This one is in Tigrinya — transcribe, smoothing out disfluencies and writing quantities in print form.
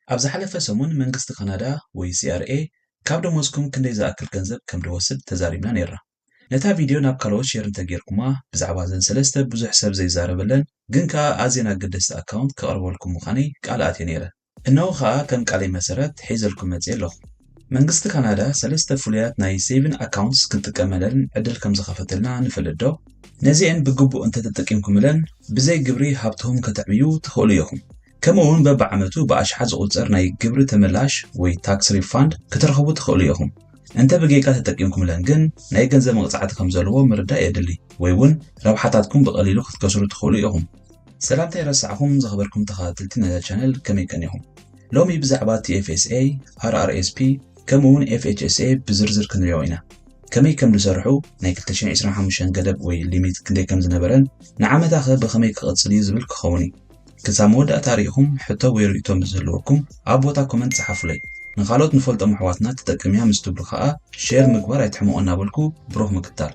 ኣብ ዝሓለፈ ሰሙን መንግስቲ ካናዳ ወይ CRA ካብ ደሞዝኩም ክንደይ ዝኣክል ገንዘብ ከም ዝወስድ ተዛሪብና ነይርና። ነታ ቪድዮ ናብ ካልኦት ሼር እንተጌርኩማ ብዛዕባ ዘን ሰለስተ ብዙሕ ሰብ ዘይዛረበለን ግን ከዓ ኣዝየን ኣገደስቲ ኣካውንት ከቕርበልኩም ምዃነይ ቃል ኣትየ ነይረ። እነሆ ከዓ ከም ቃለይ መሰረት ሒዘልኩም መፅየ ኣለኹ። መንግስቲ ካናዳ ሰለስተ ፍሉያት ናይ ሴቪንግ ኣካውንትስ ክንጥቀመለን ዕድል ከም ዝኸፈተልና ንፈልጥ ዶ? ነዚአን ብግቡእ እንተተጠቂምኩምለን ብዘይ ግብሪ ሃብትኩም ከተዕብዩ ትኽእሉ ኢኹም። ከምኡውን በብዓመቱ ብኣሽሓት ዝቑፀር ናይ ግብሪ ተመላሽ ወይ ታክስ ሪፋንድ ክትረኽቡ ትኽእሉ ኢኹም። እንተ ብጌጋ ተጠቂምኩምለን ግን ናይ ገንዘብ መቕፃዕቲ ከም ዘለዎ ምርዳእ የድሊ ወይ እውን ረብሓታትኩም ብቐሊሉ ክትከስሩ ትኽእሉ ኢኹም። ሰላምታ ይረሳዕኹም ዝኸበርኩም ተኸታተልቲ ነዛ ቻነል ከመይ ከኒኹም? ሎሚ ብዛዕባ TFSA፣ RRSP ከምኡውን FHSA ብዝርዝር ክንሪኦ ኢና። ከመይ ከም ዝሰርሑ ናይ 2025 ገደብ ወይ ሊሚት ክንደይ ከም ዝነበረን ንዓመታኸ ብኸመይ ክቕፅል እዩ ዝብል ክኸውን እዩ። ክሳብ መወዳእታ ሪኢኹም ሕቶ ወይ ርእቶ ምስ ዘለወኩም ኣብ ቦታ ኮመንት ፀሓፉለይ። ንኻልኦት ንፈልጦም ኣሕዋትና ተጠቅምያ ምስ ትብሉ ከዓ ሼር ምግባር ኣይትሕመቑ እናበልኩ ብሩህ ምክታል።